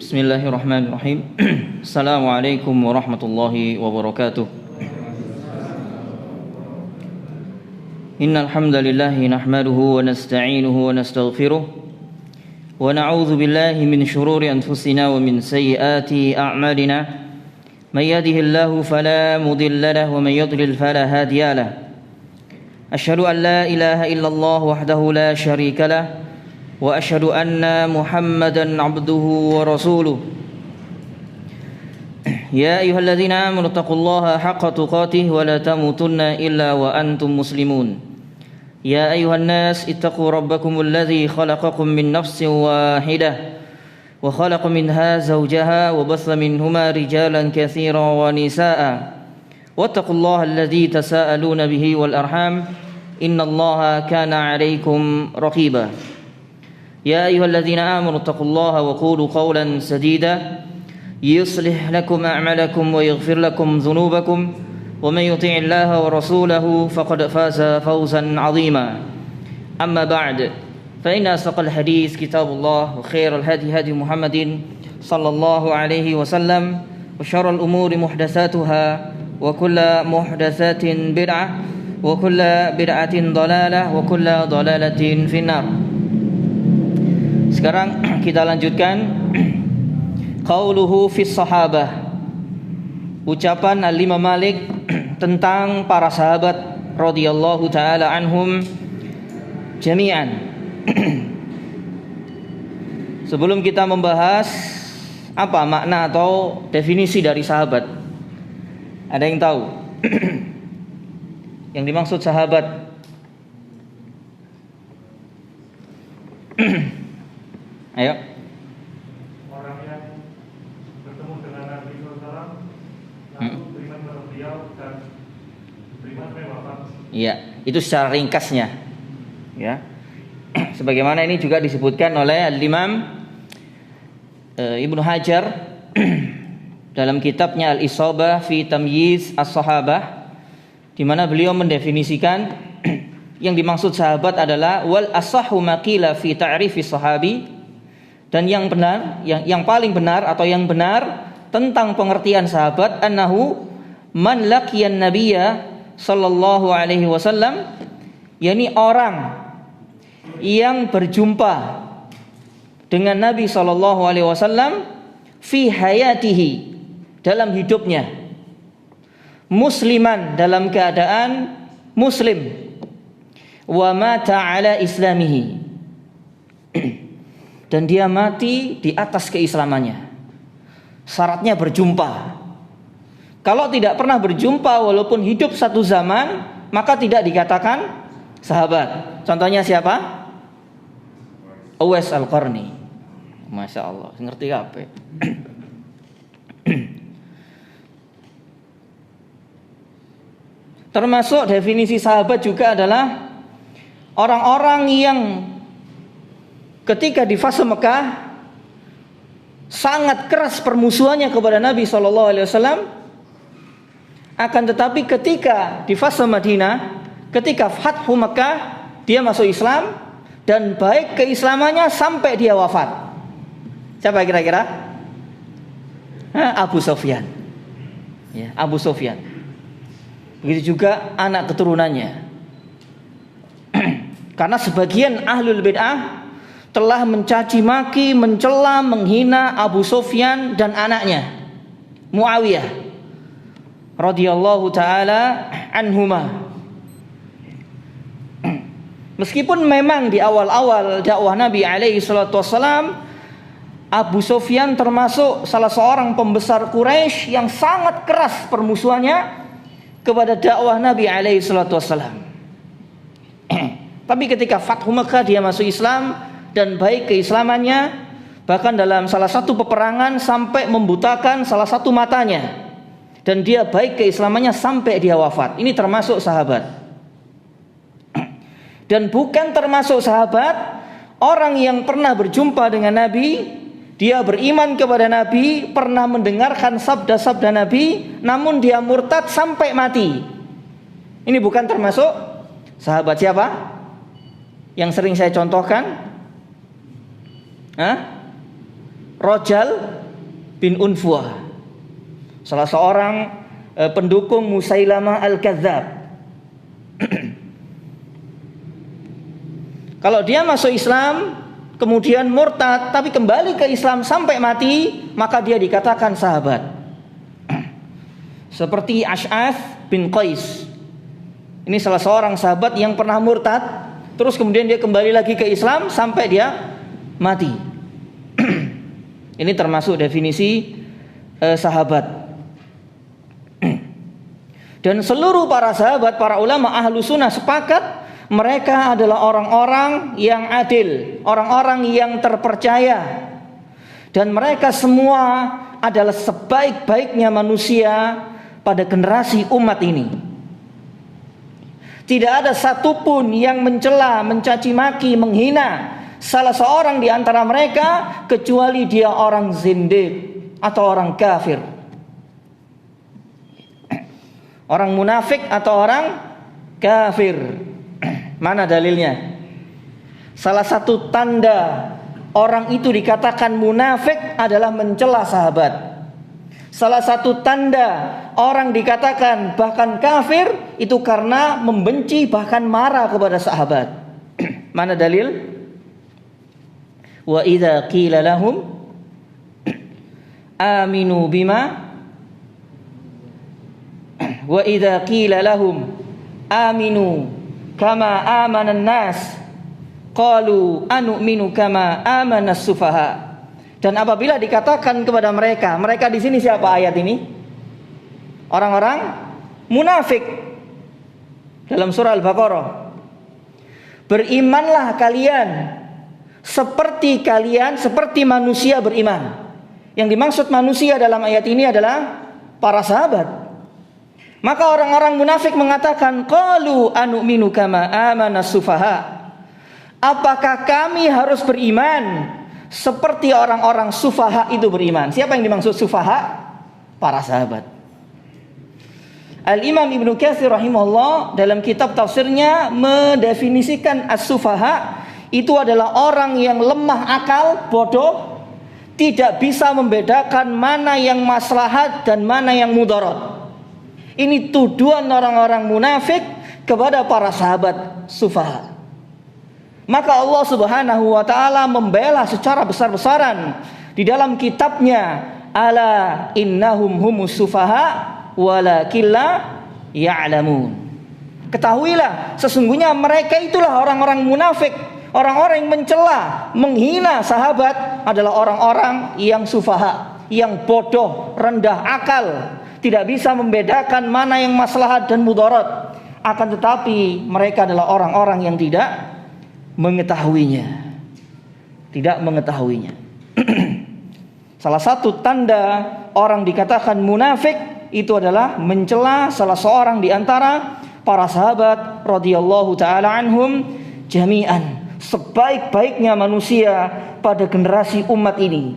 Bismillahirrahmanirrahim. Assalamualaikum warahmatullahi wabarakatuh. Innal hamdalillah nahmaduhu wa nasta'inuhu wa nastaghfiruh wa na'udzu billahi min shururi anfusina wa min sayyiati a'malina. May yahdihillahu fala mudilla lahu wa may yudlil fala hadiya lahu. Asyhadu an la ilaha illallah wahdahu la syarika lahu wa asyhadu anna Muhammadan abduhu wa rasuluh. Ya ayyuhalladzina amanu taqullaha haqqa tuqatih wa la tamutunna illa wa antum muslimun. Ya ayyuhan nas ittaqu rabbakumul ladzi khalaqakum min nafsin wahidah wa khalaqa minha zawjaha wa batha minhuma rijalan katsiran wa nisaa'a. Wattaqullaha alladzi tasaaluna bihi wal arham innallaha kana 'alaikum raqiba. يا أيها الذين آمنوا اتقوا الله وقولوا قولا سديدا يصلح لكم أعمالكم ويغفر لكم ذنوبكم ومن يطع الله ورسوله فقد فاز فوزا عظيما أما بعد فإن أصدق الحديث كتاب الله وخير الهدي هدي محمد صلى الله عليه وسلم وشر الأمور محدثاتها وكل محدثات بدعة وكل بدعة ضلالة وكل ضلالة في النار. Sekarang kita lanjutkan qauluhu fis sahabah, ucapan Al-Imam Malik tentang para sahabat radhiyallahu taala anhum jami'an. Sebelum kita membahas apa makna atau definisi dari sahabat, ada yang tahu yang dimaksud sahabat? Ayo. Orang yang bertemu dengan Nabi SAW lalu beriman kepada beliau dan beriman sampai wafat. Iya, itu secara ringkasnya. Ya. Sebagaimana ini juga disebutkan oleh Al-Imam Ibnu Hajar dalam kitabnya Al-Isabah fi Tamyiz As-Sahabah, di mana beliau mendefinisikan yang dimaksud sahabat adalah wal asahhu maqila fi ta'rifi sahabi. Dan yang benar, yang paling benar atau yang benar tentang pengertian sahabat, annahu man laqiyan nabiyya sallallahu alaihi wasallam, yakni orang yang berjumpa dengan Nabi sallallahu alaihi wasallam fi hayatihi, dalam hidupnya, musliman, dalam keadaan muslim, wa mata ala islamihi, dan dia mati di atas keislamannya. Syaratnya berjumpa. Kalau tidak pernah berjumpa walaupun hidup satu zaman, maka tidak dikatakan sahabat. Contohnya siapa? Uwais Al-Qarni. Masya Allah, ngerti apa? Termasuk definisi sahabat juga adalah orang-orang yang ketika di fase Mekah sangat keras permusuhannya kepada Nabi SAW, akan tetapi ketika di fase Madinah, ketika Fathu Mekah, dia masuk Islam dan baik keislamannya sampai dia wafat. Siapa kira-kira? Abu Sufyan. Ya, Abu Sufyan. Begitu juga anak keturunannya. Karena sebagian ahlul bid'ah telah mencaci maki, mencela, menghina Abu Sufyan dan anaknya Muawiyah radhiyallahu taala anhuma. Meskipun memang di awal-awal dakwah Nabi alaihi salatu wassalam, Abu Sufyan termasuk salah seorang pembesar Quraisy yang sangat keras permusuhannya kepada dakwah Nabi alaihi salatu wassalam. Tapi ketika Fathu Makkah dia masuk Islam dan baik keislamannya, bahkan dalam salah satu peperangan sampai membutakan salah satu matanya, dan dia baik keislamannya sampai dia wafat. Ini termasuk sahabat. Dan bukan termasuk sahabat orang yang pernah berjumpa dengan Nabi, dia beriman kepada Nabi, pernah mendengarkan sabda-sabda Nabi, namun dia murtad sampai mati. Ini bukan termasuk sahabat. Siapa? Yang sering saya contohkan, Rojal bin Unfuah, salah seorang pendukung Musailamah Al-Kadzdzab. Kalau dia masuk Islam kemudian murtad tapi kembali ke Islam sampai mati, maka dia dikatakan sahabat. Seperti Ash'ath bin Qais. Ini salah seorang sahabat yang pernah murtad, terus kemudian dia kembali lagi ke Islam sampai dia mati. Ini termasuk definisi sahabat. Dan seluruh para sahabat, para ulama ahlu sunnah sepakat mereka adalah orang-orang yang adil, orang-orang yang terpercaya. Dan mereka semua adalah sebaik-baiknya manusia pada generasi umat ini. Tidak ada satupun yang mencela, mencaci maki, menghina salah seorang di antara mereka kecuali dia orang zindiq atau orang kafir, orang munafik atau orang kafir. Mana dalilnya? Salah satu tanda orang itu dikatakan munafik adalah mencela sahabat. Salah satu tanda orang dikatakan bahkan kafir itu karena membenci bahkan marah kepada sahabat. Mana dalil? Wa idza qila lahum aminu bima wa idza qila lahum aminu kama amanan nas qalu anu'minu kama amanas sufaha. Dan apabila dikatakan kepada mereka, mereka di sini siapa ayat ini? Orang-orang munafik. Dalam surah Al-Baqarah, berimanlah kalian seperti manusia beriman. Yang dimaksud manusia dalam ayat ini adalah para sahabat. Maka orang-orang munafik mengatakan, qalu anu'minu kama amanas sufaha. Apakah kami harus beriman seperti orang-orang sufaha itu beriman? Siapa yang dimaksud sufaha? Para sahabat. Al-Imam Ibnu Katsir rahimahullah dalam kitab tafsirnya mendefinisikan as-sufaha itu adalah orang yang lemah akal, bodoh, tidak bisa membedakan mana yang maslahat dan mana yang mudarat. Ini tuduhan orang-orang munafik kepada para sahabat sufaha. Maka Allah Subhanahu wa taala membela secara besar-besaran di dalam kitabnya, ala innahum humus sufaha walakin la ya'lamun. Ketahuilah sesungguhnya mereka itulah orang-orang munafik, orang-orang yang mencela, menghina sahabat adalah orang-orang yang sufaha, yang bodoh, rendah akal, tidak bisa membedakan mana yang maslahat dan mudarat. Akan tetapi mereka adalah orang-orang yang tidak mengetahuinya. Salah satu tanda orang dikatakan munafik itu adalah mencela salah seorang di antara para sahabat radhiyallahu taala anhum jami'an, sebaik-baiknya manusia pada generasi umat ini.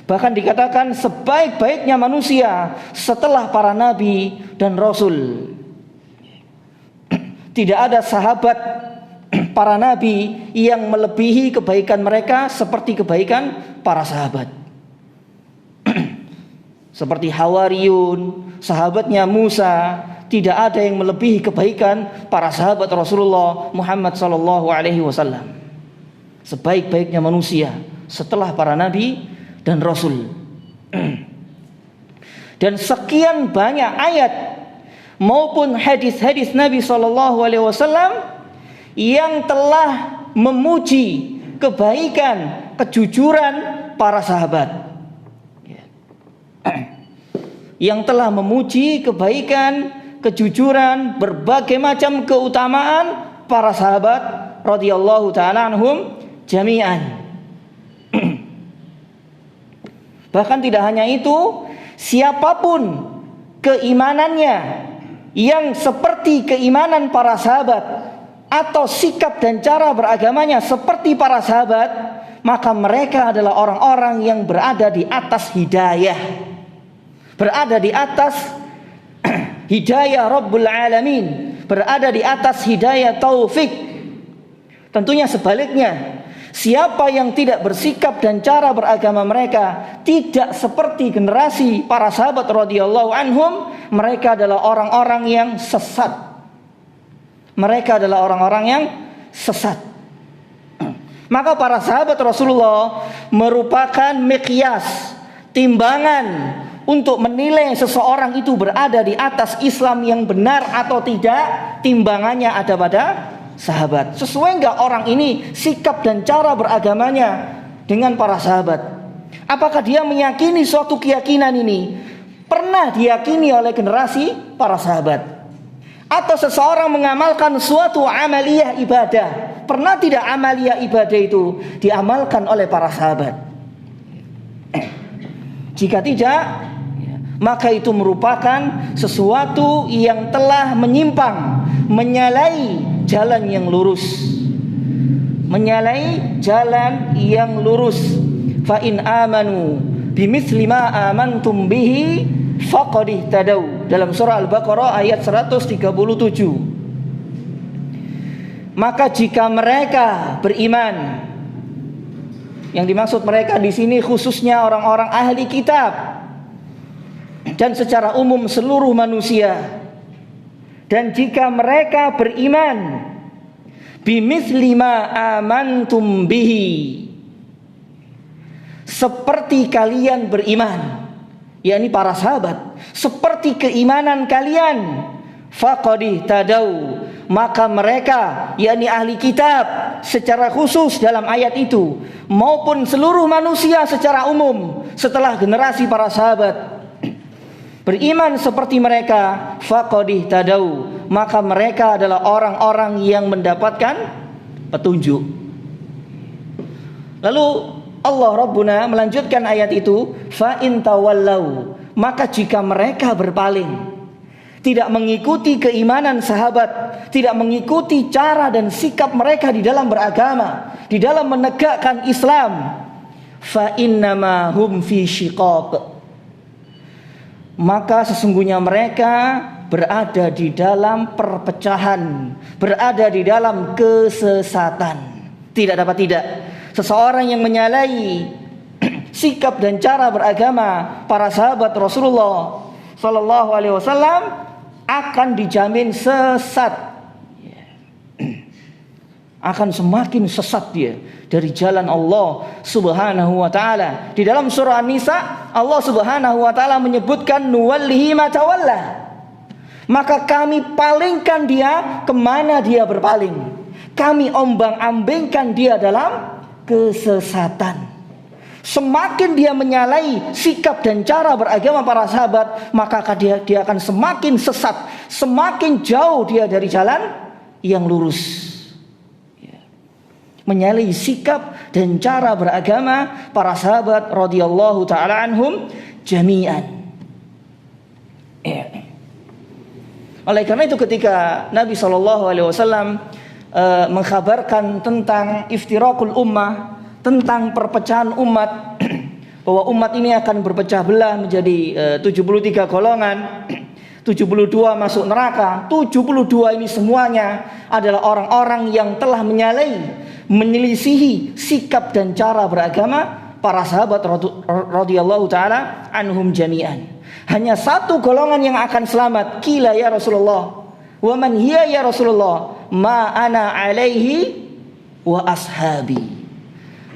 Bahkan dikatakan sebaik-baiknya manusia setelah para nabi dan rasul. Tidak ada sahabat para nabi yang melebihi kebaikan mereka seperti kebaikan para sahabat. Seperti Hawariyun, sahabatnya Musa, tidak ada yang melebihi kebaikan para sahabat Rasulullah Muhammad sallallahu alaihi wasallam. Sebaik-baiknya manusia setelah para nabi dan rasul. Dan sekian banyak ayat maupun hadis-hadis Nabi sallallahu alaihi wasallam yang telah memuji kebaikan, kejujuran para sahabat. Yang telah memuji kebaikan, kejujuran, berbagai macam keutamaan para sahabat radhiyallahu taala anhum jami'an. Bahkan tidak hanya itu, siapapun keimanannya yang seperti keimanan para sahabat atau sikap dan cara beragamanya seperti para sahabat, maka mereka adalah orang-orang yang berada di atas hidayah, berada di atas hidayah Rabbul Alamin, berada di atas hidayah taufik. Tentunya sebaliknya, Siapa yang tidak bersikap dan cara beragama mereka tidak seperti generasi para sahabat radhiyallahu anhum, mereka adalah orang-orang yang sesat. Mereka adalah orang-orang yang sesat. Maka para sahabat Rasulullah merupakan miqyas, timbangan untuk menilai seseorang itu berada di atas Islam yang benar atau tidak. Timbangannya ada pada sahabat. Sesuai enggak orang ini sikap dan cara beragamanya dengan para sahabat? Apakah dia meyakini suatu keyakinan ini pernah diyakini oleh generasi para sahabat? Atau seseorang mengamalkan suatu amaliyah ibadah, pernah tidak amaliyah ibadah itu diamalkan oleh para sahabat? Jika tidak, maka itu merupakan sesuatu yang telah menyimpang, menyalahi jalan yang lurus. Menyalahi jalan yang lurus. Fa in amanu bimithli ma amantum bihi faqad ihtadaw. Dalam surah Al-Baqarah ayat 137. Maka jika mereka beriman, yang dimaksud mereka di sini khususnya orang-orang ahli kitab dan secara umum seluruh manusia. Dan jika mereka beriman bimithli ma amantum bihi, seperti kalian beriman, yakni para sahabat, seperti keimanan kalian, faqad tadau, maka mereka yakni ahli kitab secara khusus dalam ayat itu maupun seluruh manusia secara umum setelah generasi para sahabat beriman seperti mereka, faqad tadau, maka mereka adalah orang-orang yang mendapatkan petunjuk. Lalu Allah Rabbuna melanjutkan ayat itu, fa in tawallau, maka jika mereka berpaling, tidak mengikuti keimanan sahabat, tidak mengikuti cara dan sikap mereka di dalam beragama, di dalam menegakkan Islam, fa innama hum fi syiqaq, maka sesungguhnya mereka berada di dalam perpecahan, berada di dalam kesesatan. Tidak dapat tidak, seseorang yang menyalahi sikap dan cara beragama para sahabat Rasulullah sallallahu alaihi wasallam akan dijamin sesat. Akan semakin sesat dia dari jalan Allah Subhanahu wa taala. Di dalam surah An-Nisa, Allah Subhanahu wa taala menyebutkan nuwallihi ma tawalla. Maka kami palingkan dia kemana dia berpaling. Kami ombang-ambingkan dia dalam kesesatan. Semakin dia menyalahi sikap dan cara beragama para sahabat, maka dia akan semakin sesat, semakin jauh dia dari jalan yang lurus. Menyalahi sikap dan cara beragama para sahabat radhiyallahu taala anhum jami'an. Oleh karena itu ketika Nabi SAW mengkhabarkan tentang iftirakul ummah, tentang perpecahan umat, bahwa umat ini akan berpecah belah menjadi 73 golongan, 72 masuk neraka. 72 ini semuanya adalah orang-orang yang telah menyalahi, menyelisihi sikap dan cara beragama para sahabat radhiyallahu taala anhum jami'an. Hanya satu golongan yang akan selamat. Qila ya Rasulullah, wa man hiya ya Rasulullah? Ma ana alaihi wa ashabi.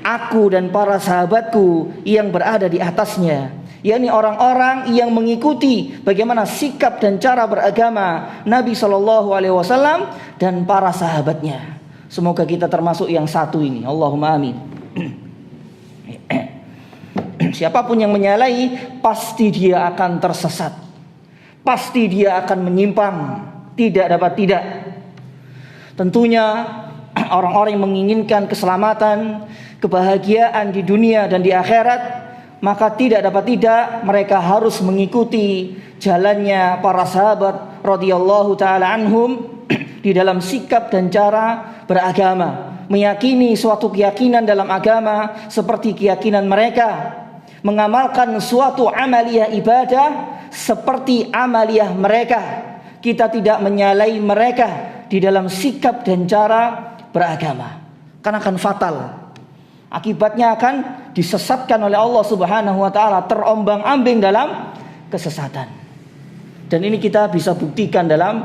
Aku dan para sahabatku yang berada di atasnya, yakni orang-orang yang mengikuti bagaimana sikap dan cara beragama Nabi sallallahu alaihi wasallam dan para sahabatnya. Semoga kita termasuk yang satu ini. Allahumma amin. Siapapun yang menyalahi, pasti dia akan tersesat, pasti dia akan menyimpang. Tidak dapat tidak. Tentunya orang-orang yang menginginkan keselamatan, kebahagiaan di dunia dan di akhirat, maka tidak dapat tidak mereka harus mengikuti jalannya para sahabat radhiyallahu taala anhum di dalam sikap dan cara beragama, meyakini suatu keyakinan dalam agama seperti keyakinan mereka, mengamalkan suatu amaliyah ibadah seperti amaliyah mereka. Kita tidak menyalahi mereka di dalam sikap dan cara beragama, karena akan fatal. Akibatnya akan disesatkan oleh Allah Subhanahu wa taala, terombang-ambing dalam kesesatan. Dan ini kita bisa buktikan dalam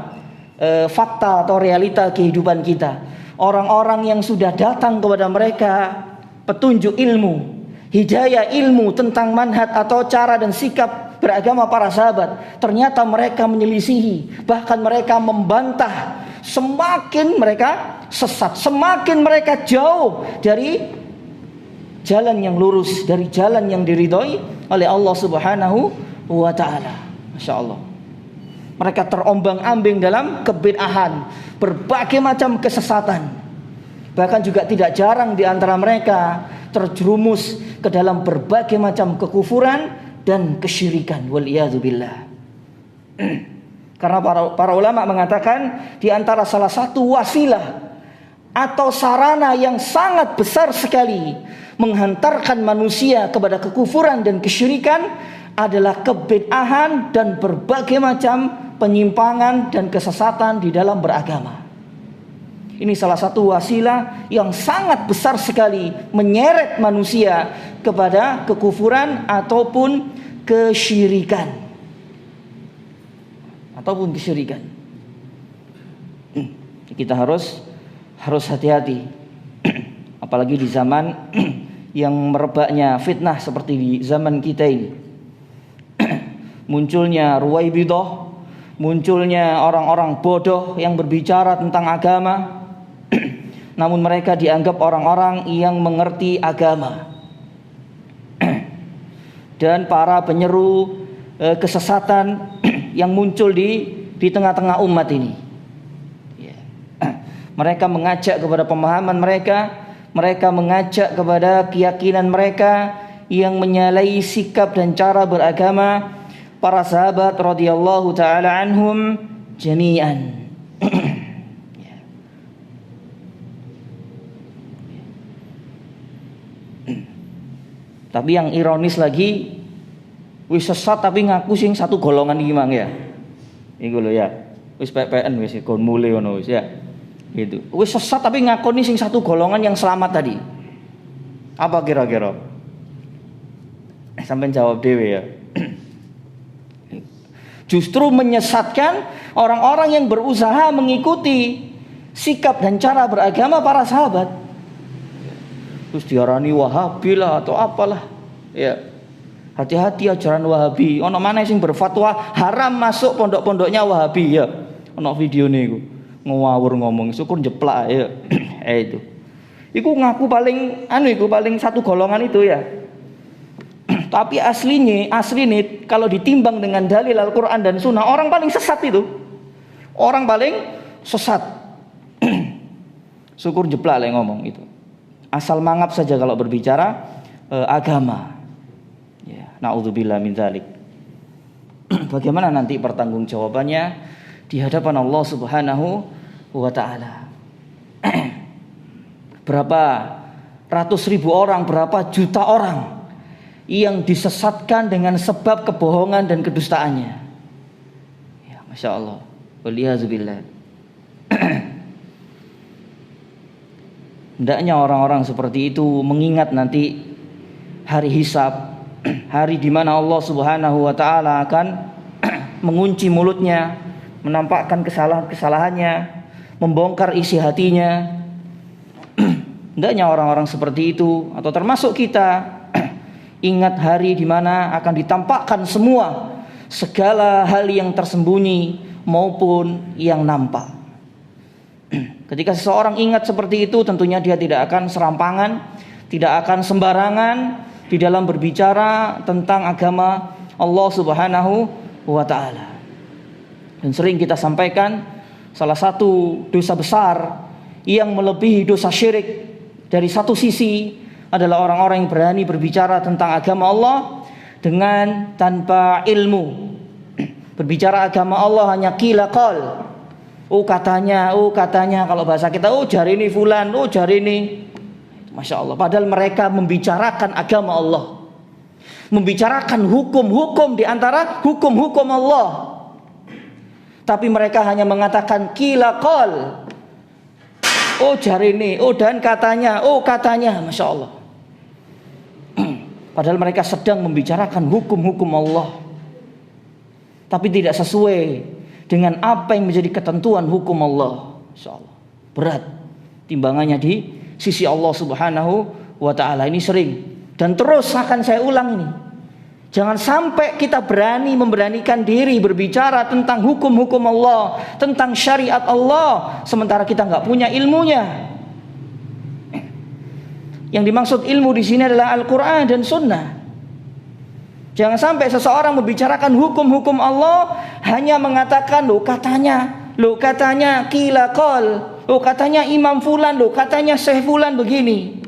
fakta atau realita kehidupan kita. Orang-orang yang sudah datang kepada mereka petunjuk ilmu, hidayah ilmu tentang manhaj atau cara dan sikap beragama para sahabat, ternyata mereka menyelisihi, bahkan mereka membantah. Semakin mereka sesat, semakin mereka jauh dari jalan yang lurus, dari jalan yang diridhoi oleh Allah Subhanahu wa taala. Masya Allah. Mereka terombang-ambing dalam kebid'ahan, berbagai macam kesesatan. Bahkan juga tidak jarang di antara mereka terjerumus ke dalam berbagai macam kekufuran dan kesyirikan. Waliyadzubillah. Karena para ulama mengatakan di antara salah satu wasilah atau sarana yang sangat besar sekali menghantarkan manusia kepada kekufuran dan kesyirikan adalah kebid'ahan dan berbagai macam penyimpangan dan kesesatan di dalam beragama. Ini salah satu wasilah yang sangat besar sekali menyeret manusia kepada kekufuran ataupun kesyirikan. Kita harus hati-hati. Apalagi di zaman yang merebaknya fitnah seperti di zaman kita ini. Munculnya ruwaibidah, munculnya orang-orang bodoh yang berbicara tentang agama. Namun mereka dianggap orang-orang yang mengerti agama. Dan para penyeru kesesatan yang muncul di tengah-tengah umat ini. Mereka mengajak kepada pemahaman mereka, mereka mengajak kepada keyakinan mereka yang menyalahi sikap dan cara beragama para sahabat radhiyallahu taala anhum jami'an. Tapi yang ironis lagi, wis sesat tapi ngaku sing satu golongan iki mang ya. Iku lho ya. Wis PPN wis kon mule ngono wis ya. Gitu. Wis sesat tapi ngakoni sing satu golongan yang selamat tadi. Apa kira-kira? Sampai jawab dewe ya. Justru menyesatkan orang-orang yang berusaha mengikuti sikap dan cara beragama para sahabat. Terus diarani Wahabi lah atau apalah. Ya. Hati-hati ajaran Wahabi. Ono mana sing berfatwa haram masuk pondok-pondoknya Wahabi ya. Ono video niku. Ngawur ngomong syukur jeplak ya. Itu. Iku ngaku paling paling satu golongan itu ya. Tapi aslinya kalau ditimbang dengan dalil Al-Quran dan Sunnah, orang paling sesat itu. Orang paling sesat. Syukur jeplak lah ngomong itu. Asal mangap saja kalau berbicara agama. Ya, naudzubillah min dzalik. Bagaimana nanti pertanggungjawabannya di hadapan Allah Subhanahu wa taala? Berapa ratus ribu orang, berapa juta orang yang disesatkan dengan sebab kebohongan dan kedustaannya. Ya, Masya Allah. Waliyahzubillah. Hendaknya orang-orang seperti itu mengingat nanti hari hisab, hari di mana Allah Subhanahu wa taala akan mengunci mulutnya, menampakkan kesalahan-kesalahannya, membongkar isi hatinya. Hendaknya orang-orang seperti itu atau termasuk kita ingat hari di mana akan ditampakkan semua segala hal yang tersembunyi maupun yang nampak. Ketika seseorang ingat seperti itu, tentunya dia tidak akan serampangan, tidak akan sembarangan di dalam berbicara tentang agama Allah Subhanahu wa taala. Dan sering kita sampaikan, salah satu dosa besar yang melebihi dosa syirik dari satu sisi adalah orang-orang yang berani berbicara tentang agama Allah dengan tanpa ilmu. Berbicara agama Allah hanya qila qal. Oh katanya, kalau bahasa kita, oh jari ini fulan, oh jari ini. Masya Allah. Padahal mereka membicarakan agama Allah, membicarakan hukum-hukum di antara hukum-hukum Allah. Tapi mereka hanya mengatakan qila qal. Oh jari ini, oh dan katanya, Masya Allah. Padahal mereka sedang membicarakan hukum-hukum Allah, tapi tidak sesuai dengan apa yang menjadi ketentuan hukum Allah. Insyaallah berat timbangannya di sisi Allah Subhanahu wa ta'ala. Ini sering dan terus akan saya ulang ini. Jangan sampai kita memberanikan diri berbicara tentang hukum-hukum Allah, tentang syariat Allah, sementara kita nggak punya ilmunya. Yang dimaksud ilmu di sini adalah Al-Quran dan Sunnah. Jangan sampai seseorang membicarakan hukum-hukum Allah hanya mengatakan lo katanya qila qal, lo katanya Imam Fulan, lo katanya Syekh Fulan begini.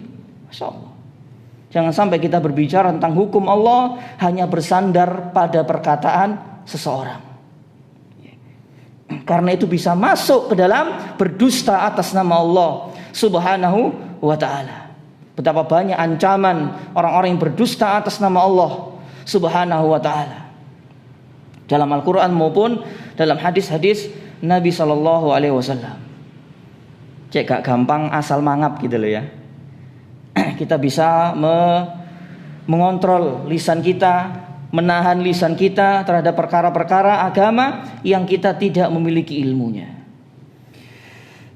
Masya Allah. Jangan sampai kita berbicara tentang hukum Allah hanya bersandar pada perkataan seseorang. Karena itu bisa masuk ke dalam berdusta atas nama Allah Subhanahu wa ta'ala. Betapa banyak ancaman orang-orang yang berdusta atas nama Allah Subhanahu wa ta'ala, dalam Al-Quran maupun dalam hadis-hadis Nabi SAW. Cek gak gampang asal mangap gitu loh ya. Kita bisa mengontrol lisan kita, menahan lisan kita terhadap perkara-perkara agama yang kita tidak memiliki ilmunya.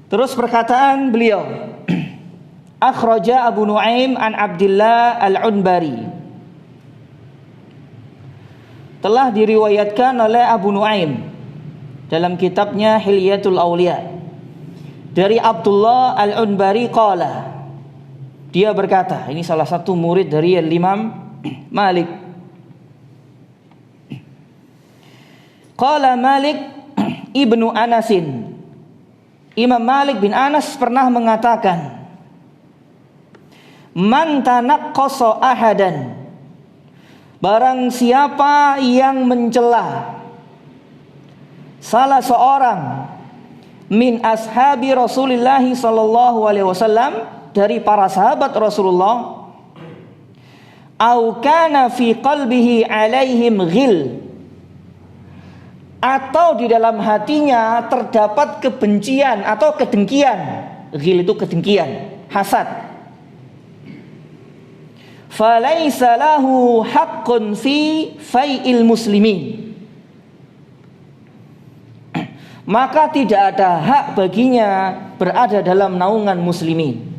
Terus perkataan beliau, akhraja Abu Nuaim an Abdillah al-Unbari, telah diriwayatkan oleh Abu Nuaim dalam kitabnya Hilyatul Auliya dari Abdullah al-Unbari qala, dia berkata, ini salah satu murid dari Imam Malik. Qala Malik ibnu Anasin, Imam Malik bin Anas pernah mengatakan, man tanaqqasa ahadan, barang siapa yang mencela salah seorang min ashabi Rasulullah sallallahu alaihi wasallam, dari para sahabat Rasulullah, au kana fi qalbihi alaihim ghil, atau di dalam hatinya terdapat kebencian atau kedengkian. Ghil itu kedengkian, hasad. Falaisa lahu haqqun fi fai'il muslimin, maka tidak ada hak baginya berada dalam naungan muslimin.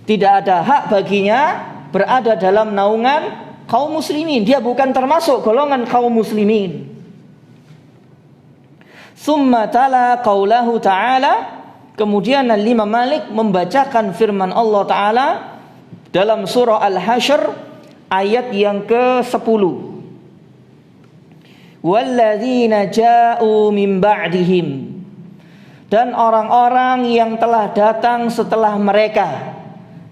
Tidak ada hak baginya berada dalam naungan kaum muslimin. Dia bukan termasuk golongan kaum muslimin. Summa tala qaulahu ta'ala, kemudian Imam Malik membacakan firman Allah Ta'ala dalam surah Al-Hasyr ayat yang ke-10. Walladzina ja'u min ba'dihim, dan orang-orang yang telah datang setelah mereka.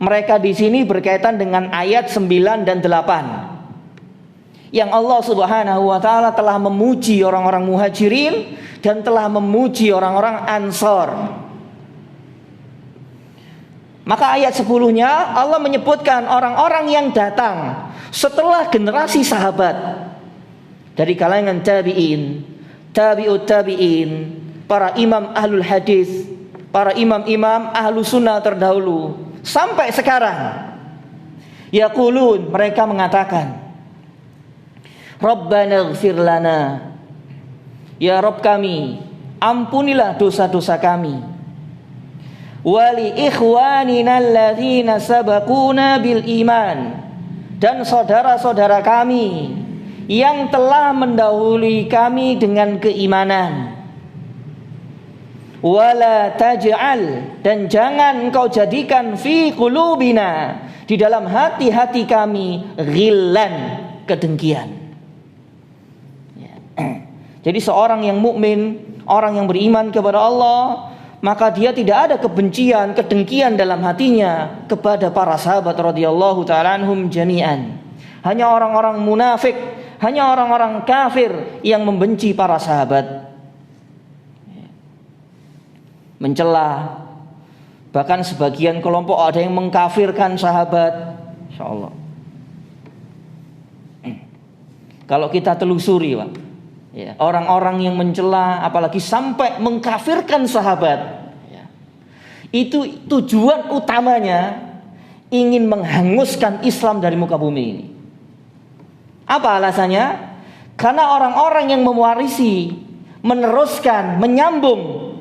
Mereka di sini berkaitan dengan ayat 9 dan 8. Yang Allah Subhanahu wa ta'ala telah memuji orang-orang muhajirin dan telah memuji orang-orang ansor. Maka ayat 10-nya Allah menyebutkan orang-orang yang datang setelah generasi sahabat, dari kalangan tabi'in, tabi'ut tabi'in, para imam ahlul hadis, para imam-imam ahlu sunnah terdahulu, sampai sekarang. Yaqulun, mereka mengatakan, Rabbana ighfir lana, ya Rabb kami, ampunilah dosa-dosa kami. Wali ikhwanina alladzina sabaquna bil iman, dan saudara-saudara kami yang telah mendahului kami dengan keimanan. Wala taj'al, dan jangan engkau jadikan fi qulubina, di dalam hati-hati kami, ghillan, kedengkian. Jadi seorang yang mukmin, orang yang beriman kepada Allah, maka dia tidak ada kebencian, kedengkian dalam hatinya kepada para sahabat radhiyallahu ta'ala anhum jami'an. Hanya orang-orang munafik, hanya orang-orang kafir yang membenci para sahabat, mencela, bahkan sebagian kelompok ada yang mengkafirkan sahabat. Insyaallah. Kalau kita telusuri, Pak, ya, orang-orang yang mencela apalagi sampai mengkafirkan sahabat, ya, itu tujuan utamanya ingin menghanguskan Islam dari muka bumi ini. Apa alasannya? Karena orang-orang yang mewarisi, meneruskan, menyambung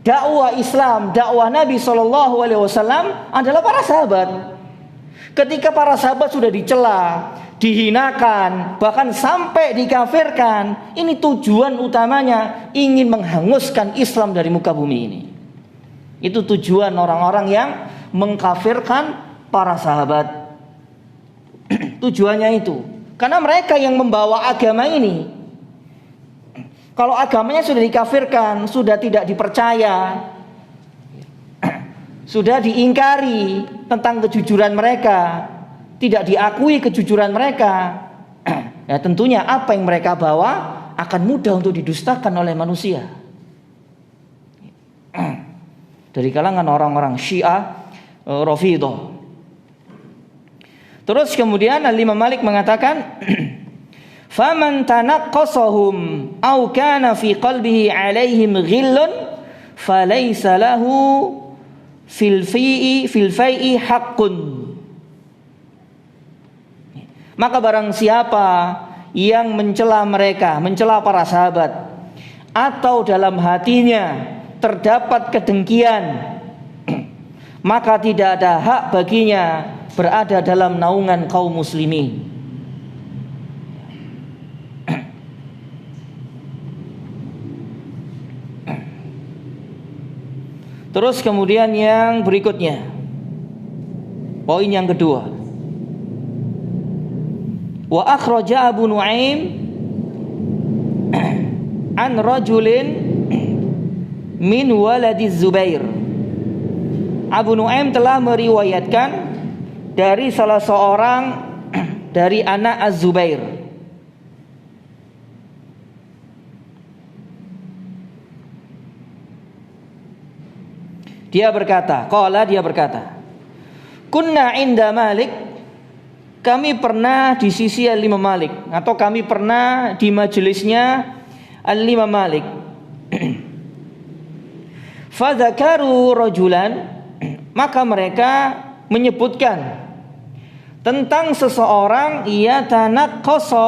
dakwah Islam, dakwah Nabi SAW adalah para sahabat. Ketika para sahabat sudah dicela, dihinakan, bahkan sampai dikafirkan, ini tujuan utamanya ingin menghanguskan Islam dari muka bumi ini. Itu tujuan orang-orang yang mengkafirkan para sahabat. Tujuannya itu. Karena mereka yang membawa agama ini. Kalau agamanya sudah dikafirkan, sudah tidak dipercaya, sudah diingkari tentang kejujuran mereka, tidak diakui kejujuran mereka, ya tentunya apa yang mereka bawa akan mudah untuk didustakan oleh manusia. Dari kalangan orang-orang Syiah, Rafidhah. Terus kemudian Al-Imam Malik mengatakan, "Faman tanaqqasahum aw kana fi qalbihi 'alaihim ghillun falaysa lahu fil fai'i haqqun." Maka barang siapa yang mencela mereka, mencela para sahabat, atau dalam hatinya terdapat kedengkian, maka tidak ada hak baginya berada dalam naungan kaum muslimin. Terus kemudian yang berikutnya, poin yang kedua, wa akhraja Abu Nu'aim an rajulin min waladi Zubair. Abu Nu'aim telah meriwayatkan dari salah seorang dari anak Az-Zubair. Dia berkata, kunna inda Malik, kami pernah di sisi Al-Imam Malik, atau kami pernah di majelisnya Al-Imam Malik. Fadzakaru rajulan, maka mereka menyebutkan tentang seseorang yatanaqqasa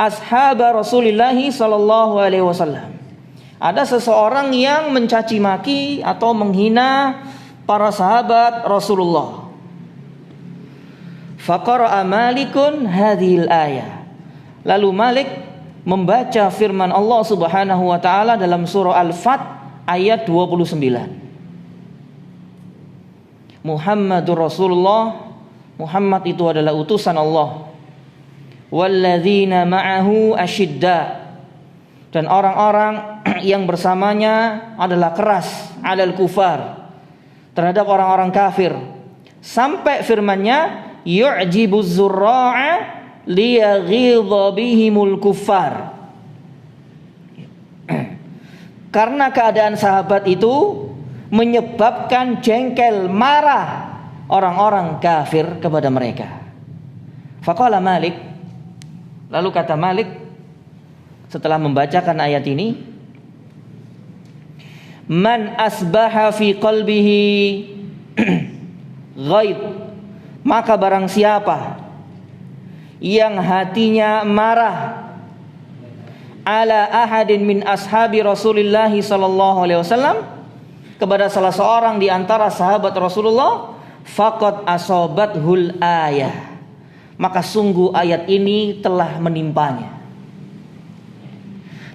ashab Rasulullah sallallahu alaihi wasallam. Ada seseorang yang mencaci maki atau menghina para sahabat Rasulullah. Faqara'a Malikun hadhil ayah. Lalu Malik membaca firman Allah Subhanahu wa taala dalam surah Al-Fat ayat 29. Muhammadur Rasulullah, Muhammad itu adalah utusan Allah. Walladzina ma'ahu asyidda, dan orang-orang yang bersamanya adalah keras alal kufar, terhadap orang-orang kafir. Sampai firman-Nya, yu'jibuz zurra'a liyaghidha bihimul kuffar. Karena keadaan sahabat itu menyebabkan jengkel, marah orang-orang kafir kepada mereka. Faqala Malik, lalu kata Malik setelah membacakan ayat ini, man asbaha fi qalbihi ghaib, maka barang siapa yang hatinya marah ala ahadin min ashabi Rasulillah sallallahu alaihi wasallam, kepada salah seorang di antara sahabat Rasulullah, faqad asabathul ayah, maka sungguh ayat ini telah menimpanya.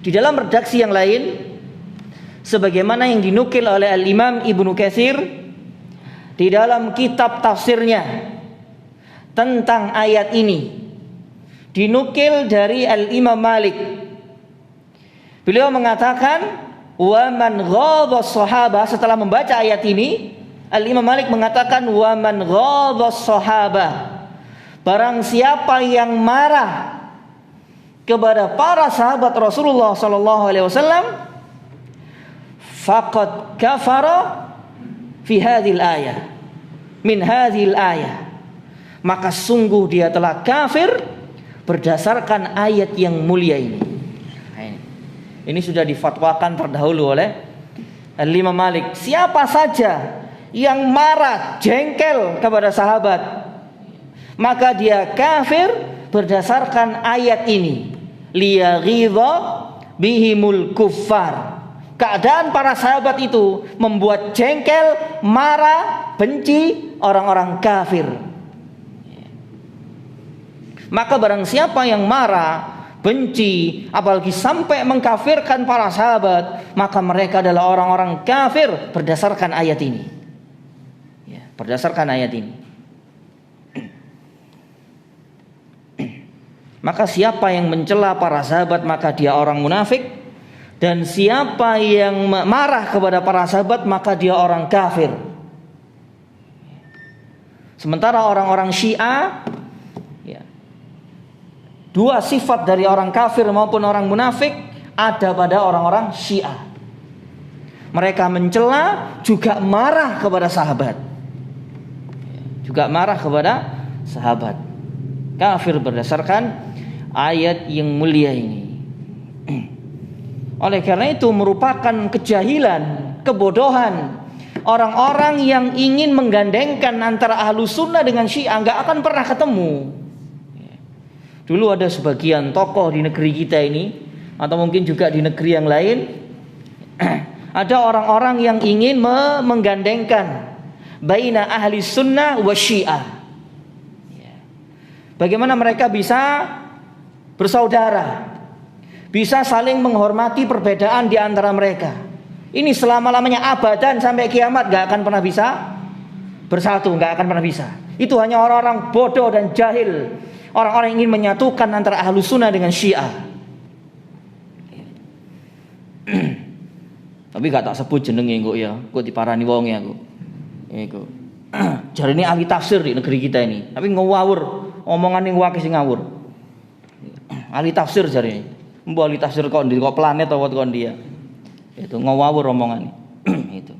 Di dalam redaksi yang lain, sebagaimana yang dinukil oleh Al-Imam Ibnu Katsir di dalam kitab tafsirnya tentang ayat ini, dinukil dari Al-Imam Malik. Beliau mengatakan, wa man ghadha sahaba, setelah membaca ayat ini, Al-Imam Malik mengatakan, wa man ghadha sahaba, barang siapa yang marah kepada para sahabat Rasulullah sallallahu alaihi wasallam, faqad kafara fi hadhil ayah, min hadhil ayah, maka sungguh dia telah kafir berdasarkan ayat yang mulia ini. Ini sudah difatwakan terdahulu oleh Al-Imam Malik. Siapa saja yang marah, jengkel kepada sahabat, maka dia kafir berdasarkan ayat ini. Liyaghidha bihimul kuffar. Keadaan para sahabat itu membuat jengkel, marah, benci orang-orang kafir. Maka barang siapa yang marah, benci, apalagi sampai mengkafirkan para sahabat, maka mereka adalah orang-orang kafir berdasarkan ayat ini. Ya, berdasarkan ayat ini. Maka siapa yang mencela para sahabat, maka dia orang munafik. Dan siapa yang marah kepada para sahabat, maka dia orang kafir. Sementara orang-orang Syiah, ya, dua sifat dari orang kafir maupun orang munafik ada pada orang-orang Syiah. Mereka mencela, juga marah kepada sahabat. Juga marah kepada sahabat. Kafir berdasarkan ayat yang mulia ini. Oleh karena itu merupakan kejahilan, kebodohan orang-orang yang ingin menggandengkan antara ahlu sunnah dengan Syiah, nggak akan pernah ketemu. Dulu ada sebagian tokoh di negeri kita ini, atau mungkin juga di negeri yang lain, ada orang-orang yang ingin menggandengkan baina ahli sunnah wa Syiah. Bagaimana mereka bisa bersaudara, bisa saling menghormati perbedaan di antara mereka. Ini selama-lamanya abadan sampai kiamat gak akan pernah bisa bersatu, gak akan pernah bisa. Itu hanya orang-orang bodoh dan jahil, orang-orang yang ingin menyatukan antara ahlu sunnah dengan Syiah. Tapi gak tak sebut jenenge kok ya, kok diparani wong ya kok. Iku. Jare ini ahli tafsir di negeri kita ini, tapi ngawur, omongan yang wakil sing ngawur. Ahli tafsir jare ini. Mbok ahli tafsir kok planet atau kon dia. Itu ngawur omongan itu.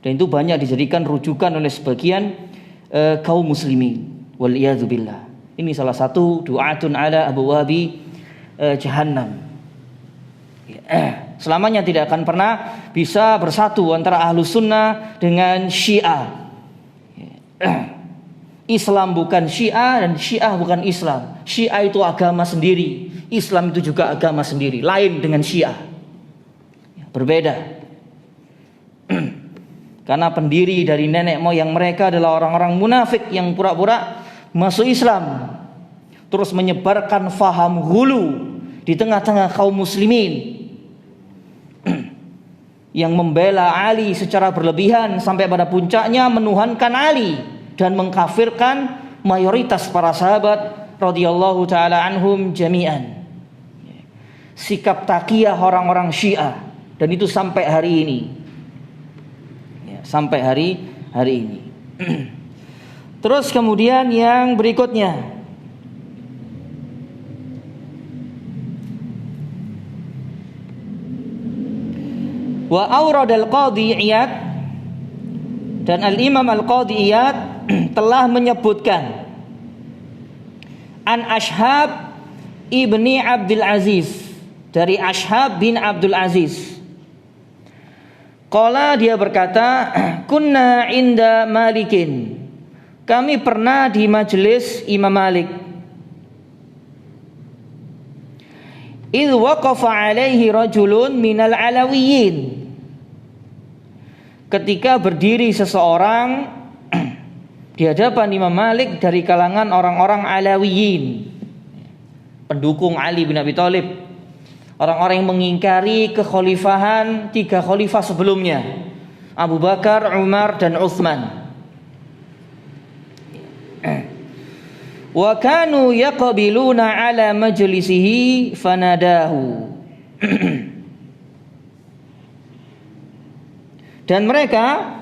Dan itu banyak dijadikan rujukan oleh sebagian kaum muslimin. Wal iyadzu billah. Ini salah satu du'atun ala abwabi jahannam. Selamanya tidak akan pernah bisa bersatu antara ahlu sunnah dengan Syiah. Islam bukan Syiah dan Syiah bukan Islam. Syiah itu agama sendiri, Islam itu juga agama sendiri, lain dengan Syiah. Berbeda. Karena pendiri dari nenek moyang mereka adalah orang-orang munafik yang pura-pura masuk Islam, terus menyebarkan faham hulu di tengah-tengah kaum muslimin, yang membela Ali secara berlebihan sampai pada puncaknya menuhankan Ali dan mengkafirkan mayoritas para sahabat radhiyallahu taala anhum jami'an. Sikap taqiyah orang-orang Syiah, dan itu sampai hari ini. Ya, sampai hari ini. Terus kemudian yang berikutnya, wa auradal qadhi Iyad, dan al-Imam al-Qadhi Iyad telah menyebutkan an Ashhab ibni Abdul Aziz, dari Ashhab bin Abdul Aziz. Qala, dia berkata, kunna inda Malikin, kami pernah di majelis Imam Malik. Idh waqafa alaihi rajulun minal alawiyyin, ketika berdiri seseorang di hadapan Imam Malik dari kalangan orang-orang Alawiyyin, pendukung Ali bin Abi Thalib, orang-orang yang mengingkari kekhalifahan 3 khalifah sebelumnya, Abu Bakar, Umar, dan Utsman. Wa kanu yaqbiluna ala majlisihi fanadahu, dan mereka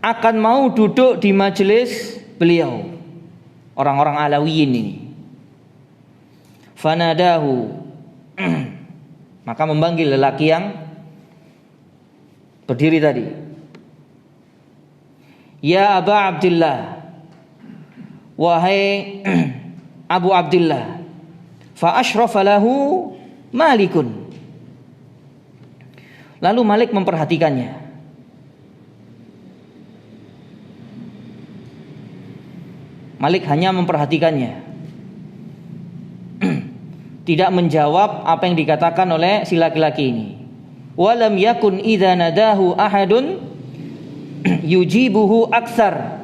akan mau duduk di majelis beliau, orang-orang Alawiyyin ini. Fanadahu, maka memanggil lelaki yang berdiri tadi. Ya Aba Abdillah, wahai Abu Abdillah. Fa asyrafa lahu Malikun, lalu Malik memperhatikannya. Malik hanya memperhatikannya, tidak menjawab apa yang dikatakan oleh si laki-laki ini. Walam yakun idza nadahu ahadun yujibuhu aksar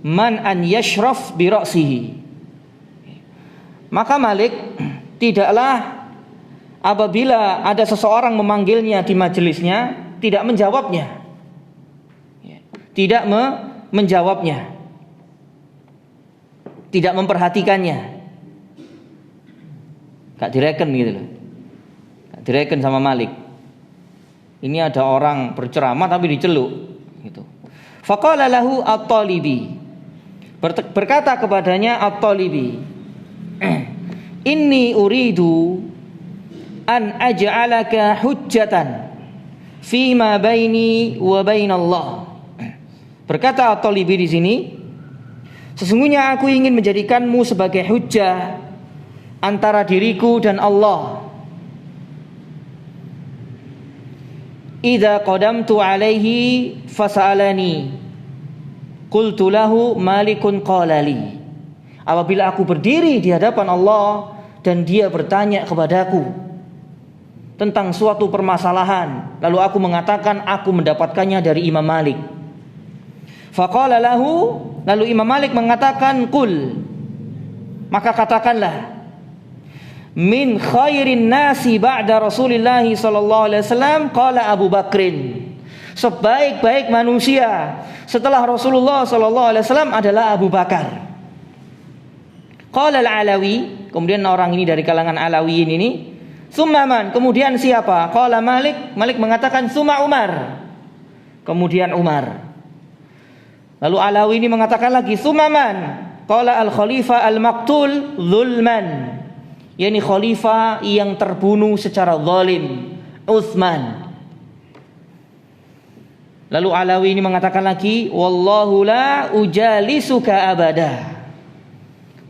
man an yashraf bi ra'sihi. Maka Malik tidaklah apabila ada seseorang memanggilnya di majelisnya tidak menjawabnya, tidak menjawabnya, tidak memperhatikannya, gak direken gitu loh, gak direken sama Malik. Ini ada orang berceramah tapi diceluk gitu. Faqala lahu at-Talibi, berkata kepadanya at-Talibi, inni uridu an aj'alaka hujjatan fima baini wa bainallah. Berkata at-Talibi di sini, sesungguhnya aku ingin menjadikanmu sebagai hujjah antara diriku dan Allah. Idza qadamtu alaihi fas'alani qultu lahu malikun qala li. Apabila aku berdiri di hadapan Allah dan dia bertanya kepadaku tentang suatu permasalahan, lalu aku mengatakan aku mendapatkannya dari Imam Malik. Faqala lahu, lalu Imam Malik mengatakan qul, maka katakanlah, min khairin nasi ba'da Rasulillah sallallahu alaihi wasallam qala Abu Bakrin, sebaik-baik manusia setelah Rasulullah sallallahu alaihi wasallam adalah Abu Bakar. Qala al-Alawi, kemudian orang ini dari kalangan Alawiyin ini, summa man, kemudian siapa? Qala Malik, Malik mengatakan summa Umar, kemudian Umar. Lalu Alawi ini mengatakan lagi summa man, qala al-khalifah al-maqtul zulman, yakni khalifah yang terbunuh secara zalim, Utsman. Lalu Alawi ini mengatakan lagi, wallahu la ujalisuka abada,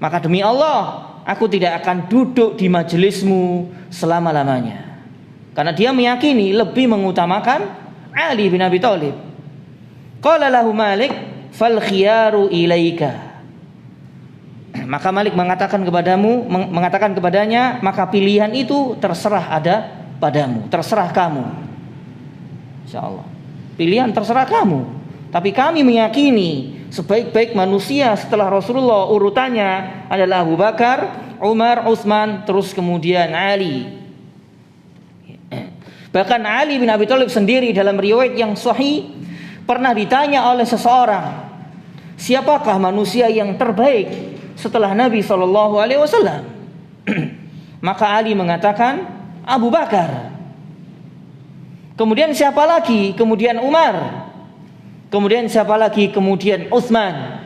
maka demi Allah aku tidak akan duduk di majelismu selama-lamanya. Karena dia meyakini lebih mengutamakan Ali bin Abi Thalib. Qala lahu Malik fal khiyaru ilaika, maka Malik mengatakan kepadanya, maka pilihan itu terserah ada padamu, terserah kamu. Insyaallah, pilihan terserah kamu. Tapi kami meyakini sebaik-baik manusia setelah Rasulullah urutannya adalah Abu Bakar, Umar, Utsman, terus kemudian Ali. Bahkan Ali bin Abi Thalib sendiri dalam riwayat yang sahih pernah ditanya oleh seseorang, siapakah manusia yang terbaik setelah Nabi SAW? Maka Ali mengatakan Abu Bakar. Kemudian siapa lagi? Kemudian Umar. Kemudian siapa lagi? Kemudian Utsman.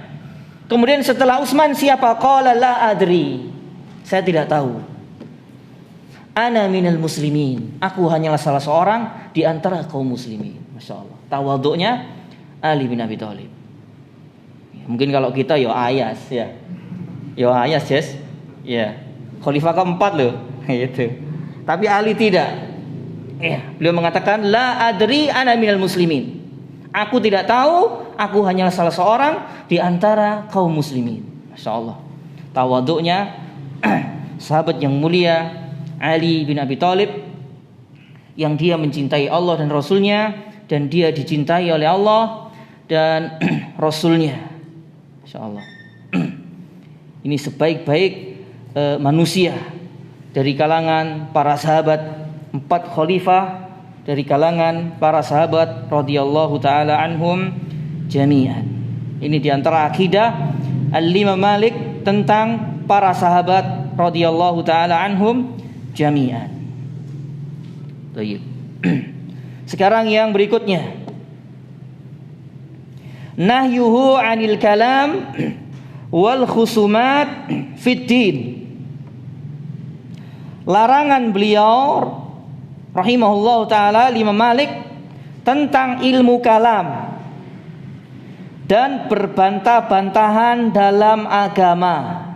Kemudian setelah Utsman siapa? Qala la adri, saya tidak tahu. Ana minal muslimin, aku hanyalah salah seorang di antara kaum muslimin. Masya Allah, tawaduknya Ali bin Abi Thalib. Mungkin kalau kita yo ayas ya, yo ayas yes, ya khalifah keempat loh, gitu. Tapi Ali tidak. Ya, beliau mengatakan la adri ana minal muslimin. Aku tidak tahu, aku hanyalah salah seorang di antara kaum muslimin. Masya Allah, tawaduknya sahabat yang mulia Ali bin Abi Thalib, yang dia mencintai Allah dan Rasulnya, dan dia dicintai oleh Allah dan Rasulnya. Masya Allah. Ini sebaik-baik manusia dari kalangan para sahabat, 4 khalifah dari kalangan para sahabat radhiyallahu taala anhum jami'an. Ini diantara akidah Al-Imam Malik tentang para sahabat radhiyallahu taala anhum jami'an. Baik. Sekarang yang berikutnya, nahyuhu 'anil kalam wal khusumat fid din. Larangan beliau rahimahullah ta'ala Imam Malik tentang ilmu kalam dan berbantah-bantahan dalam agama.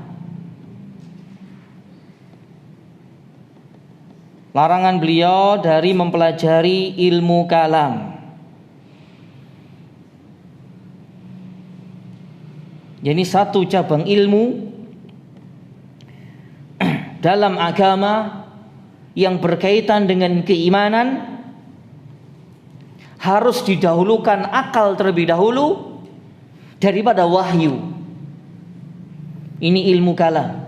Larangan beliau dari mempelajari ilmu kalam Jadi satu cabang ilmu dalam agama yang berkaitan dengan keimanan harus didahulukan akal terlebih dahulu daripada wahyu. Ini ilmu kalam.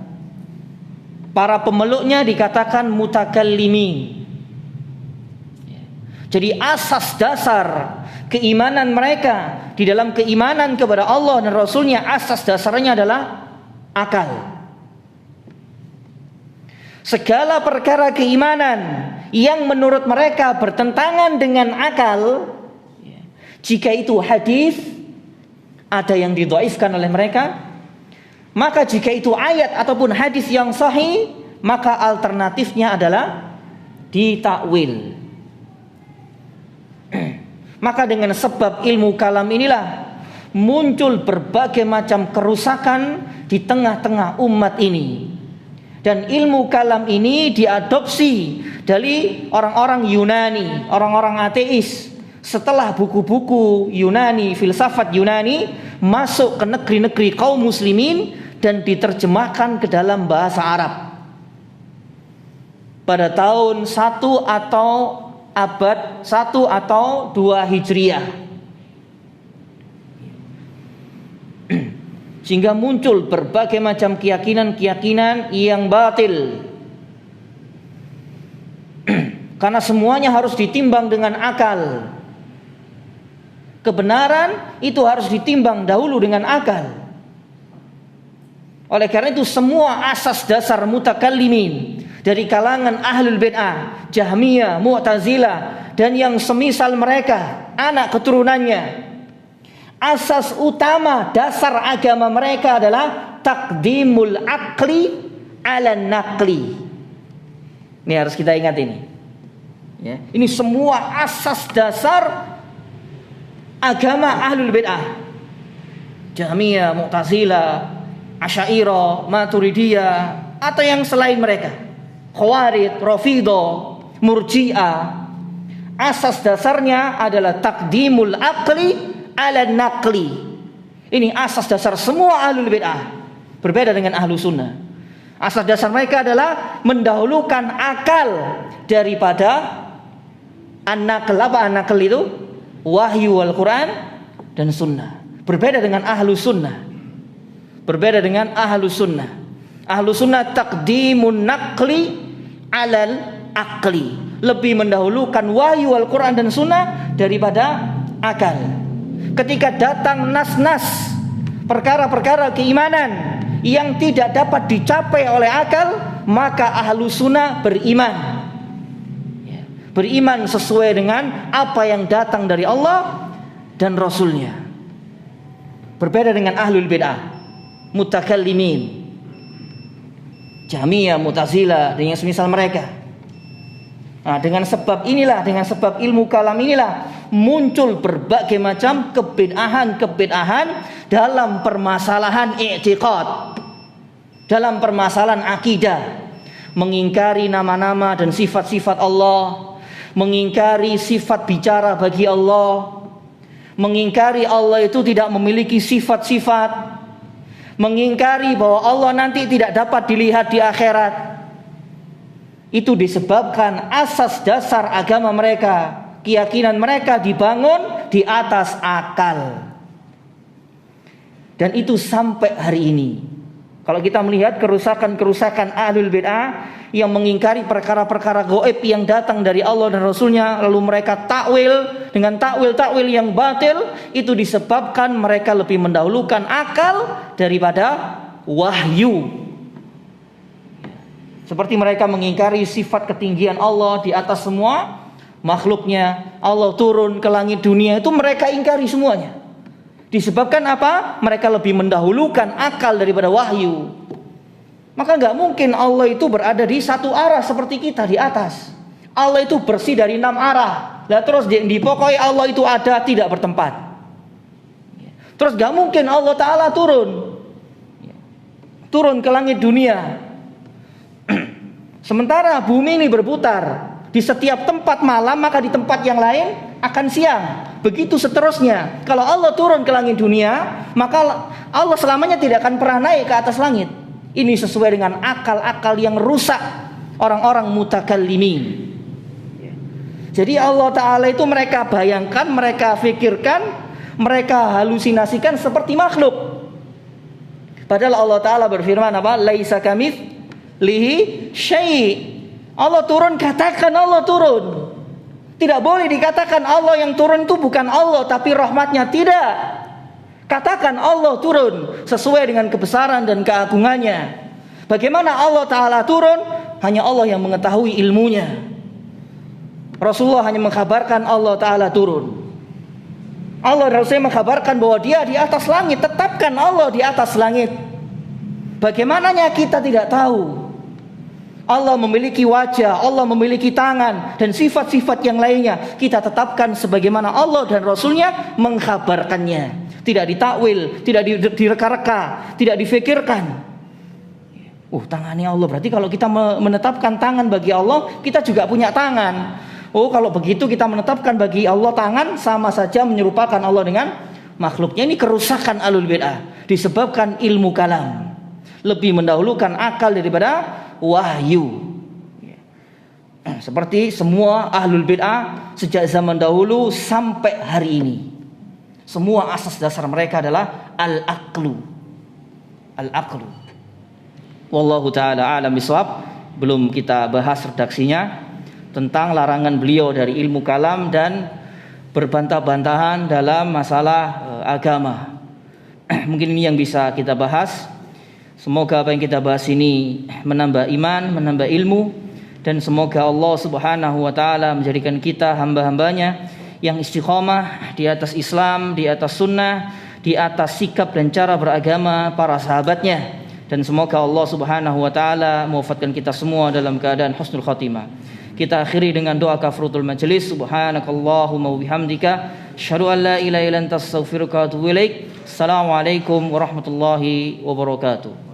Para pemeluknya dikatakan mutakallimin. Jadi asas dasar keimanan mereka di dalam keimanan kepada Allah dan Rasulnya, asas dasarnya adalah akal. Segala perkara keimanan yang menurut mereka bertentangan dengan akal, jika itu hadis, ada yang didhaifkan oleh mereka, maka jika itu ayat ataupun hadis yang sahih, maka alternatifnya adalah ditakwil. Maka dengan sebab ilmu kalam inilah muncul berbagai macam kerusakan di tengah-tengah umat ini. Dan ilmu kalam ini diadopsi dari orang-orang Yunani, orang-orang ateis. Setelah buku-buku Yunani, filsafat Yunani masuk ke negeri-negeri kaum muslimin dan diterjemahkan ke dalam bahasa Arab pada tahun 1 atau abad 1 atau 2 Hijriah. Sehingga muncul berbagai macam keyakinan-keyakinan yang batil. Karena semuanya harus ditimbang dengan akal. Kebenaran itu harus ditimbang dahulu dengan akal. Oleh karena itu semua asas dasar mutakallimin dari kalangan ahlul bid'ah, Jahmiyah, Mu'tazilah dan yang semisal mereka, anak keturunannya, asas utama dasar agama mereka adalah taqdimul aqli ala naqli. Ini harus kita ingat ini. Ya, ini semua asas dasar agama ahlul bid'ah. Jahmiyah, Mu'tazilah, Asy'ariyah, Maturidiyah atau yang selain mereka. Khawarij, Rafidhah, Murji'ah. Asas dasarnya adalah taqdimul aqli ala naqli. Ini asas dasar semua ahlul bid'ah. Berbeda dengan ahlu sunnah. Asas dasar mereka adalah mendahulukan akal daripada an-naql. Apa an-naql itu? Wahyu Al-Quran dan sunnah. Berbeda dengan ahlu sunnah. Berbeda dengan ahlu sunnah. Ahlu sunnah taqdimun naqli alal aqli. Lebih mendahulukan wahyu Al-Quran dan sunnah daripada akal. Ketika datang nas-nas perkara-perkara keimanan yang tidak dapat dicapai oleh akal, maka ahlu sunnah beriman. Beriman sesuai dengan apa yang datang dari Allah dan Rasulnya. Berbeda dengan ahlul bid'ah, mutakallimin, Jahmiyah, Mu'tazilah dan yang semisal mereka. Nah, dengan sebab inilah, dengan sebab ilmu kalam inilah muncul berbagai macam kebid'ahan dalam permasalahan i'tiqad, dalam permasalahan akidah, mengingkari nama-nama dan sifat-sifat Allah, mengingkari sifat bicara bagi Allah, mengingkari Allah itu tidak memiliki sifat-sifat, mengingkari bahwa Allah nanti tidak dapat dilihat di akhirat. Itu disebabkan asas dasar agama mereka, keyakinan mereka dibangun di atas akal. Dan itu sampai hari ini. Kalau kita melihat kerusakan-kerusakan ahlul bid'ah yang mengingkari perkara-perkara gaib yang datang dari Allah dan Rasulnya, lalu mereka takwil dengan takwil yang batil, itu disebabkan mereka lebih mendahulukan akal daripada wahyu. Seperti mereka mengingkari sifat ketinggian Allah di atas semua makhluknya. Allah turun ke langit dunia, itu mereka ingkari semuanya. Disebabkan apa? Mereka lebih mendahulukan akal daripada wahyu. Maka gak mungkin Allah itu berada di satu arah seperti kita di atas. Allah itu bersih dari 6 arah. Lah terus di pokoknya Allah itu ada, tidak bertempat. Terus gak mungkin Allah Ta'ala turun ke langit dunia. Sementara bumi ini berputar, di setiap tempat malam maka di tempat yang lain akan siang. Begitu seterusnya. Kalau Allah turun ke langit dunia, maka Allah selamanya tidak akan pernah naik ke atas langit. Ini sesuai dengan akal-akal yang rusak orang-orang mutakallimin. Jadi Allah Ta'ala itu mereka bayangkan, mereka fikirkan, mereka halusinasikan seperti makhluk. Padahal Allah Ta'ala berfirman apa? Laisa kamitslihi syai'. Allah turun, katakan Allah turun. Tidak boleh dikatakan Allah yang turun itu bukan Allah, tapi rahmatnya. Tidak. Katakan Allah turun sesuai dengan kebesaran dan keagungannya. Bagaimana Allah Ta'ala turun? Hanya Allah yang mengetahui ilmunya. Rasulullah hanya mengkabarkan Allah Ta'ala turun. Allah dan Rasulullah mengkabarkan bahwa dia di atas langit. Tetapkan Allah di atas langit. Bagaimananya kita tidak tahu. Allah memiliki wajah, Allah memiliki tangan, dan sifat-sifat yang lainnya kita tetapkan sebagaimana Allah dan Rasulnya mengkabarkannya. Tidak ditakwil, tidak direka-reka, tidak difikirkan. Tangannya Allah, berarti kalau kita menetapkan tangan bagi Allah, kita juga punya tangan. Kalau begitu kita menetapkan bagi Allah tangan, sama saja menyerupakan Allah dengan makhluknya. Ini kerusakan ahlul bid'ah, disebabkan ilmu kalam, lebih mendahulukan akal daripada wahyu. Seperti semua ahlul bid'ah sejak zaman dahulu sampai hari ini, semua asas dasar mereka adalah al-aqlu. Wallahu ta'ala a'lam bishawab. Belum kita bahas redaksinya tentang larangan beliau dari ilmu kalam dan berbantah-bantahan dalam masalah agama. Mungkin ini yang bisa kita bahas. Semoga apa yang kita bahas ini menambah iman, menambah ilmu, dan semoga Allah Subhanahu wa ta'ala menjadikan kita hamba-hambanya yang istiqomah di atas Islam, di atas sunnah, di atas sikap dan cara beragama para sahabatnya. Dan semoga Allah Subhanahu wa ta'ala mewafatkan kita semua dalam keadaan husnul khatimah. Kita akhiri dengan doa kafaratul majelis. Subhanakallahumma wa bihamdika asyhadu an la ilaha illa anta astaghfiruka wa atubu ilaik. Assalamualaikum warahmatullahi wabarakatuh.